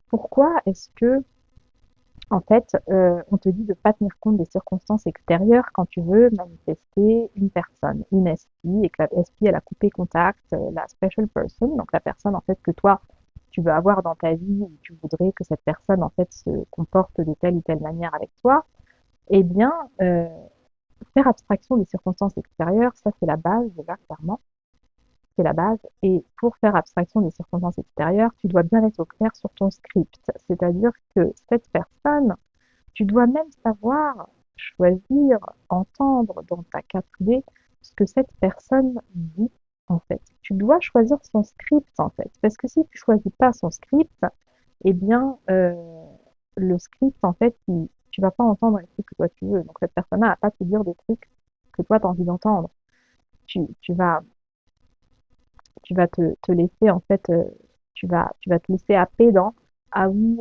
pourquoi est-ce que, en fait, on te dit de pas tenir compte des circonstances extérieures quand tu veux manifester une personne, une SP, et que la SP, elle a coupé contact, la special person, donc la personne, en fait, que toi, tu veux avoir dans ta vie, ou tu voudrais que cette personne, en fait, se comporte de telle ou telle manière avec toi, eh bien, faire abstraction des circonstances extérieures, ça, c'est la base, déjà, clairement. C'est la base. Et pour faire abstraction des circonstances extérieures, tu dois bien être au clair sur ton script. C'est-à-dire que cette personne, tu dois même savoir choisir, entendre dans ta 4D ce que cette personne dit, en fait. Tu dois choisir son script, en fait. Parce que si tu choisis pas son script, eh bien, le script, en fait, tu vas pas entendre les trucs que toi tu veux. Donc, cette personne-là va pas te dire des trucs que toi tu as envie d'entendre. Tu, tu vas, tu vas te laisser, en fait, tu vas te laisser happer dans, ah oui,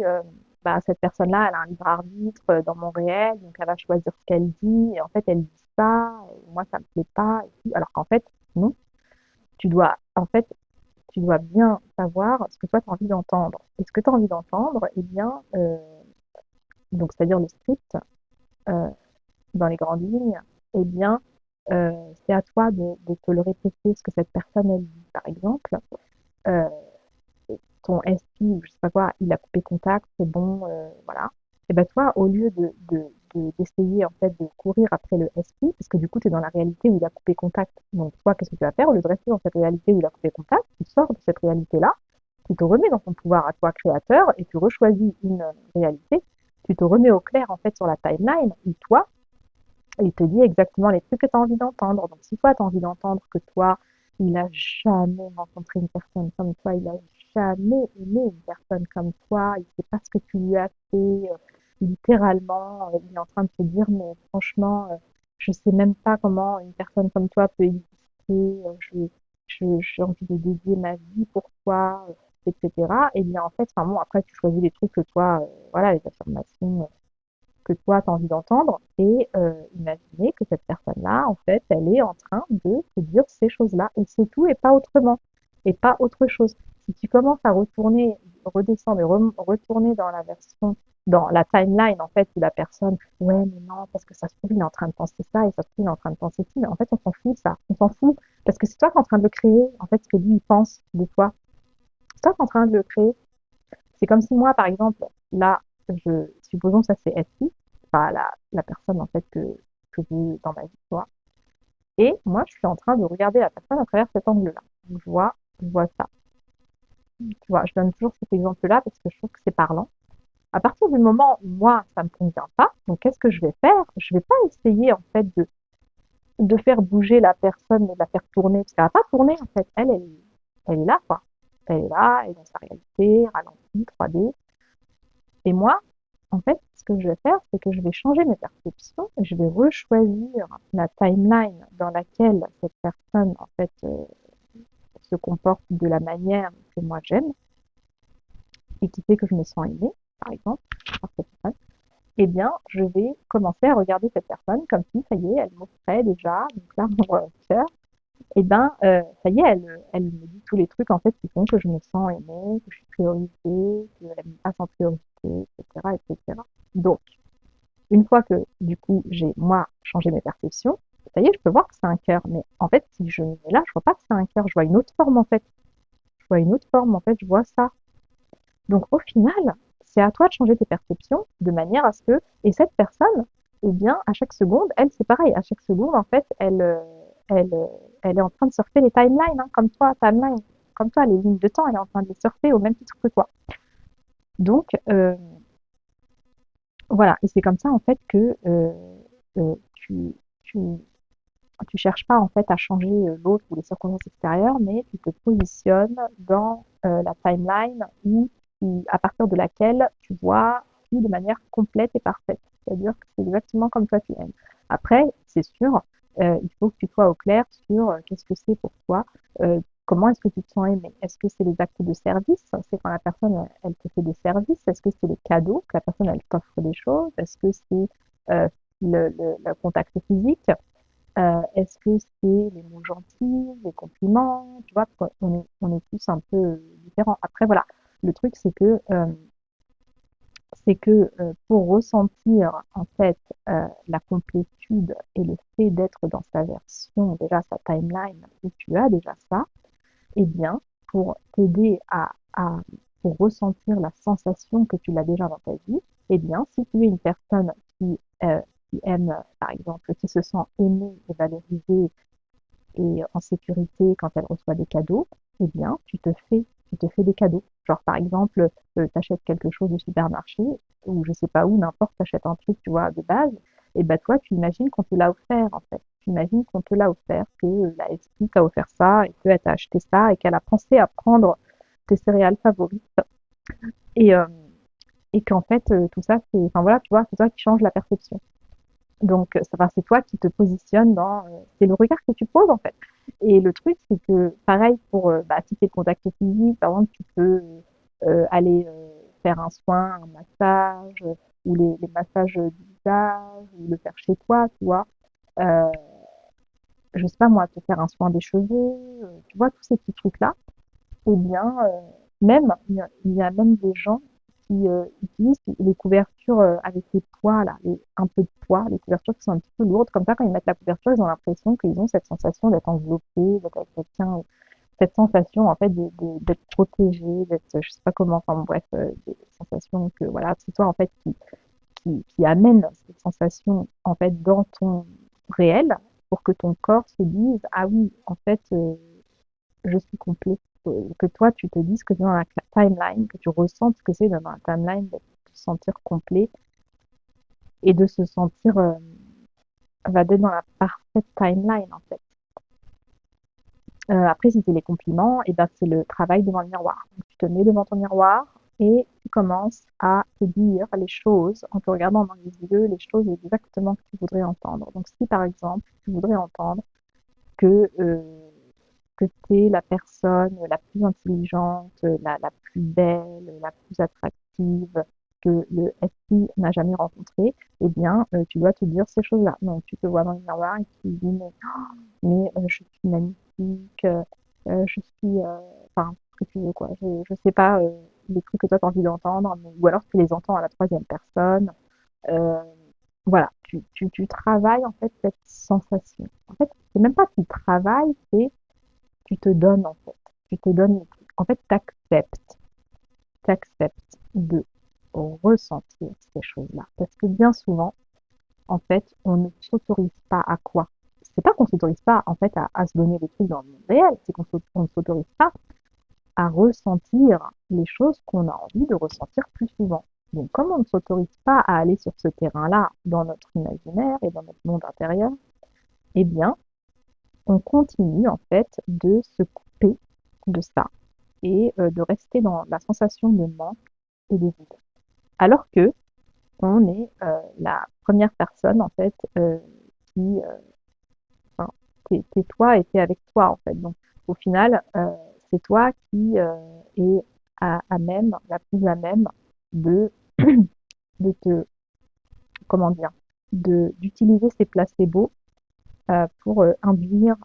bah, cette personne-là, elle a un libre arbitre dans mon réel, donc elle va choisir ce qu'elle dit, et en fait, elle dit ça, et moi, ça me plaît pas, et tout. Alors qu'en fait, non, en fait, tu dois bien savoir ce que toi, tu as envie d'entendre. Et ce que tu as envie d'entendre, eh bien, donc, c'est-à-dire le script, euh, dans les grandes lignes, eh bien, c'est à toi de te le répéter, ce que cette personne, elle dit. Par exemple, euh, ton SI ou je sais pas quoi, il a coupé contact, c'est bon, voilà. Et ben toi, au lieu d'essayer en fait de courir après le SI, parce que du coup tu es dans la réalité où il a coupé contact, donc toi, qu'est-ce que tu vas faire? Au lieu de rester dans cette réalité où il a coupé contact, tu sors de cette réalité-là, tu te remets dans ton pouvoir à toi créateur et tu rechoisis une réalité, tu te remets au clair en fait sur la timeline où toi, il te dit exactement les trucs que tu as envie d'entendre. Donc, si toi, tu as envie d'entendre que toi, il a jamais rencontré une personne comme toi, il a jamais aimé une personne comme toi, il sait pas ce que tu lui as fait, littéralement, il est en train de se dire, mais franchement, je sais même pas comment une personne comme toi peut exister, j'ai envie de dédier ma vie pour toi, etc. Et bien, en fait, enfin bon, après, tu choisis les trucs que toi, voilà, les affirmations que toi, tu as envie d'entendre et imaginer que cette personne-là, en fait, elle est en train de te dire ces choses-là et c'est tout et pas autrement et pas autre chose. Si tu commences à retourner, redescendre et retourner dans la version, dans la timeline, en fait, où la personne, ouais, mais non, parce que ça se trouve, il est en train de penser ça et ça se trouve, il est en train de penser ci, mais en fait, on s'en fout, ça, on s'en fout parce que c'est toi qui es en train de le créer, en fait, ce que lui, il pense de toi. C'est toi qui es en train de le créer. C'est comme si moi, par exemple, là, supposons que ça c'est SI, pas la personne en fait que j'ai dans ma vie, tu vois. Et moi, je suis en train de regarder la personne à travers cet angle-là. Donc, je vois ça. Tu vois, je donne toujours cet exemple-là parce que je trouve que c'est parlant. À partir du moment où moi, ça me convient pas, donc qu'est-ce que je vais faire? Je vais pas essayer en fait de faire bouger la personne, de la faire tourner, parce qu'elle va pas tourner en fait. Elle est là, quoi. Elle est là, elle est dans sa réalité, ralentie, 3D. Et moi, en fait, ce que je vais faire, c'est que je vais changer mes perceptions et je vais rechoisir la timeline dans laquelle cette personne, en fait, se comporte de la manière que moi j'aime et qui fait que je me sens aimée, par exemple, par cette personne. Eh bien, je vais commencer à regarder cette personne comme si, ça y est, elle m'offrait déjà, donc là, mon cœur, et ben, ça y est, elle me dit tous les trucs, en fait, qui font que je me sens aimée, que je suis priorisée, qu'elle me passe en priorité, etc., etc. Donc, une fois que, du coup, j'ai, moi, changé mes perceptions, ça y est, je peux voir que c'est un cœur. Mais en fait, si je me mets là, je vois pas que c'est un cœur, je vois une autre forme, en fait. Je vois une autre forme, en fait, je vois ça. Donc, au final, c'est à toi de changer tes perceptions de manière à ce que, et cette personne, eh bien, à chaque seconde, elle, c'est pareil. À chaque seconde, en fait, elle, elle est en train de surfer les timelines, hein, comme toi, timeline, comme toi, les lignes de temps, elle est en train de les surfer au même titre que toi. Donc, voilà. Et c'est comme ça, en fait, que tu, tu cherches pas en fait à changer l'autre ou les circonstances extérieures, mais tu te positionnes dans la timeline à partir de laquelle tu vois tout de manière complète et parfaite. C'est-à-dire que c'est exactement comme toi tu aimes. Après, c'est sûr, il faut que tu sois au clair sur qu'est-ce que c'est pour toi, comment est-ce que tu te sens aimé. Est-ce que c'est les actes de service? C'est quand la personne, elle te fait des services? Est-ce que c'est les cadeaux, que la personne, elle t'offre des choses? Est-ce que c'est euh, le contact physique? Est-ce que c'est les mots gentils, les compliments? Tu vois, on est tous un peu différents. Après, voilà, le truc, c'est que c'est que pour ressentir en fait la complétude et le fait d'être dans sa version, déjà sa timeline où tu as déjà ça, eh bien, pour t'aider pour ressentir la sensation que tu l'as déjà dans ta vie, eh bien, si tu es une personne qui aime, par exemple, qui se sent aimée et valorisée et en sécurité quand elle reçoit des cadeaux, eh bien, tu te fais des cadeaux. Genre, par exemple, tu achètes quelque chose au supermarché ou je sais pas où, n'importe, tu achètes un truc, tu vois, de base, et ben toi, tu imagines qu'on te l'a offert, en fait. Tu imagines qu'on te l'a offert, que la SPI t'a offert ça et qu'elle t'a acheté ça et qu'elle a pensé à prendre tes céréales favorites et, euh, et qu'en fait, tout ça, c'est, enfin voilà, tu vois, c'est toi qui change la perception. Donc, enfin, c'est toi qui te positionne dans, c'est le regard que tu poses en fait. Et le truc, c'est que pareil pour, bah, si t'es contact physique, par exemple, tu peux aller faire un soin, un massage, ou les massages du visage, ou le faire chez toi, tu vois. Euh, je sais pas moi, te faire un soin des cheveux, tu vois, tous ces petits trucs-là. Eh bien, même, il y a même des gens qui utilisent les couvertures avec les poids, là, un peu de poids, les couvertures qui sont un petit peu lourdes. Comme ça, quand ils mettent la couverture, ils ont l'impression qu'ils ont cette sensation d'être enveloppés, d'être avec quelqu'un, cette sensation, en fait, d'être protégé, d'être, je sais pas comment, enfin, bon, bref, des sensations que, voilà, c'est toi, en fait, qui amène cette sensation, en fait, dans ton réel pour que ton corps se dise, ah oui, en fait, je suis complet. Que toi, tu te dises que c'est dans la timeline, que tu ressentes ce que c'est dans la timeline de te sentir complet et de se sentir va d'être dans la parfaite timeline en fait. Après, si c'est les compliments, et ben c'est le travail devant le miroir. Donc, tu te mets devant ton miroir et tu commences à te dire les choses en te regardant dans les yeux, les choses exactement que tu voudrais entendre. Donc, si par exemple tu voudrais entendre que que tu es la personne la plus intelligente, la plus belle, la plus attractive que le SI n'a jamais rencontré, eh bien, tu dois te dire ces choses-là. Donc, tu te vois dans le miroir et tu dis, mais je suis magnifique, je suis, enfin, ce que tu veux, quoi. Je sais pas les trucs que toi, tu as envie d'entendre, ou alors tu les entends à la troisième personne. Euh, voilà, tu travailles en fait cette sensation. En fait, c'est même pas que tu travailles, c'est tu te donnes en fait. Tu te donnes le truc. En fait, t'acceptes de ressentir ces choses-là. Parce que bien souvent, en fait, on ne s'autorise pas à quoi? C'est pas qu'on s'autorise pas en fait à se donner des trucs dans le monde réel, c'est qu'on ne s'autorise pas à ressentir les choses qu'on a envie de ressentir plus souvent. Donc, comme on ne s'autorise pas à aller sur ce terrain-là dans notre imaginaire et dans notre monde intérieur, eh bien, on continue en fait de se couper de ça et de rester dans la sensation de manque et de vide. Alors que on est la première personne en fait qui, enfin, t'es toi et t'es avec toi en fait. Donc au final, c'est toi qui est à même, la plus à même de de te, comment dire, de d'utiliser ces placebos pour induire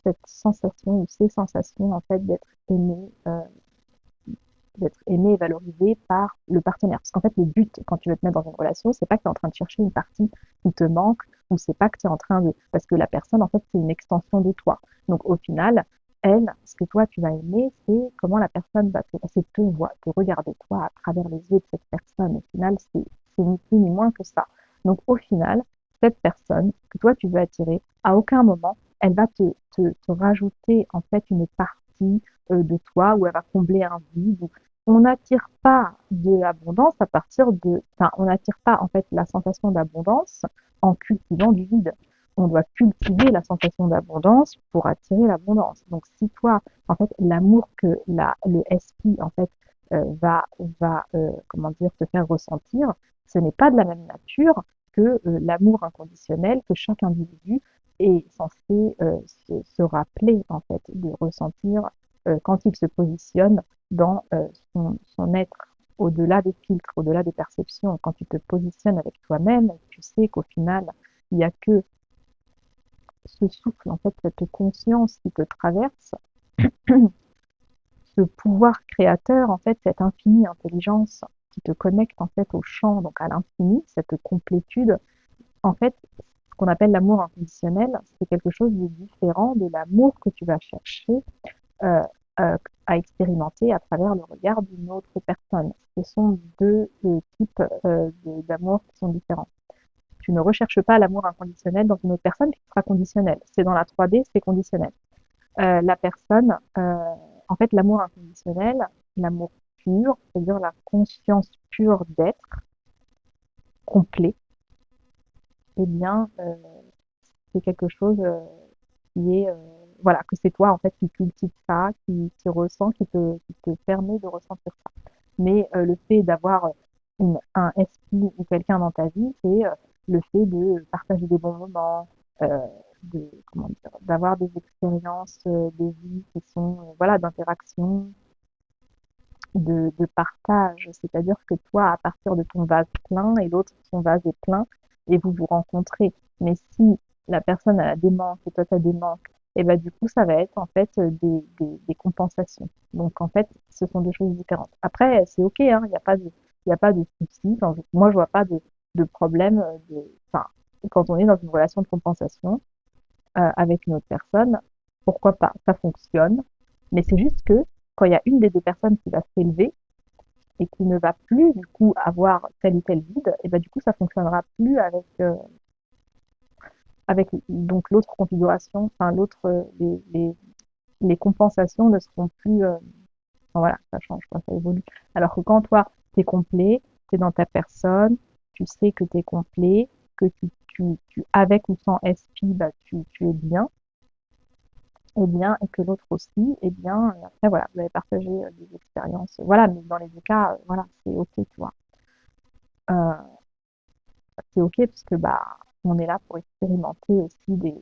cette sensation ou ces sensations en fait d'être aimé et valorisé par le partenaire. Parce qu'en fait, le but, quand tu veux te mettre dans une relation, c'est pas que tu es en train de chercher une partie qui te manque, ou c'est pas que tu es en train de... Parce que la personne, en fait, c'est une extension de toi. Donc, au final, elle, ce que toi, tu vas aimer, c'est comment la personne va c'est te voir, te regarder toi à travers les yeux de cette personne. Au final, c'est ni plus ni moins que ça. Donc, au final, cette personne que toi, tu veux attirer, à aucun moment, elle va te rajouter, en fait, une partie de toi où elle va combler un vide, on n'attire pas de l'abondance à partir de, enfin, on n'attire pas en fait la sensation d'abondance en cultivant du vide. On doit cultiver la sensation d'abondance pour attirer l'abondance. Donc, si toi, en fait, l'amour que le SP en fait comment dire, te faire ressentir, ce n'est pas de la même nature que l'amour inconditionnel que chaque individu est censé se rappeler en fait de ressentir quand il se positionne dans son être, au-delà des filtres, au-delà des perceptions. Quand tu te positionnes avec toi-même, tu sais qu'au final, il n'y a que ce souffle, en fait, cette conscience qui te traverse, ce pouvoir créateur, en fait, cette infinie intelligence qui te connecte en fait au champ, donc à l'infini, cette complétude. En fait, ce qu'on appelle l'amour inconditionnel, c'est quelque chose de différent de l'amour que tu vas chercher euh, à expérimenter à travers le regard d'une autre personne. Ce sont deux types d'amour qui sont différents. Tu ne recherches pas l'amour inconditionnel dans une autre personne qui sera conditionnel. C'est dans la 3D, c'est conditionnel. La personne, en fait, l'amour inconditionnel, l'amour pur, c'est-à-dire la conscience pure d'être complet, eh bien, c'est quelque chose qui est, voilà, que c'est toi en fait qui cultive ça, qui ressent, qui te permet de ressentir ça. Mais le fait d'avoir un esprit ou quelqu'un dans ta vie, c'est le fait de partager des bons moments, euh, de, comment dire, d'avoir des expériences de vie qui sont, voilà, d'interaction, de partage. C'est-à-dire que toi, à partir de ton vase plein et l'autre, son vase est plein et vous vous rencontrez. Mais si la personne a des manques et toi, tu as des manques, et ben du coup, ça va être en fait des compensations. Donc en fait, ce sont deux choses différentes. Après, c'est OK, hein, il y a pas de souci. Enfin, moi, je vois pas de problème enfin, quand on est dans une relation de compensation avec une autre personne, pourquoi pas? Ça fonctionne. Mais c'est juste que quand il y a une des deux personnes qui va s'élever, et qui ne va plus du coup avoir tel ou tel vide, et ben du coup ça fonctionnera plus avec donc l'autre configuration, enfin l'autre les compensations ne seront plus enfin, voilà, ça change quoi, ça évolue. Alors que quand toi t'es complet, t'es dans ta personne, tu sais que t'es complet, que tu avec ou sans SP, bah tu es bien, et bien et que l'autre aussi, et bien et après voilà, vous avez partagé des expériences, voilà, mais dans les deux cas, voilà, c'est ok, tu vois. Euh, c'est ok parce que bah on est là pour expérimenter aussi des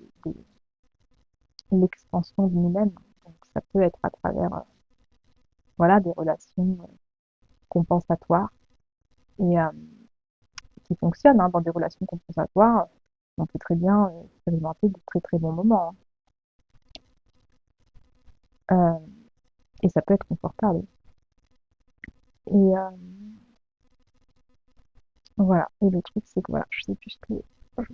l'expansion de nous-mêmes. Donc ça peut être à travers voilà des relations compensatoires et qui fonctionnent hein, dans des relations compensatoires. On peut très bien expérimenter de très très bons moments hein. Et ça peut être confortable. Et voilà. Et le truc c'est que voilà, je sais plus ce que je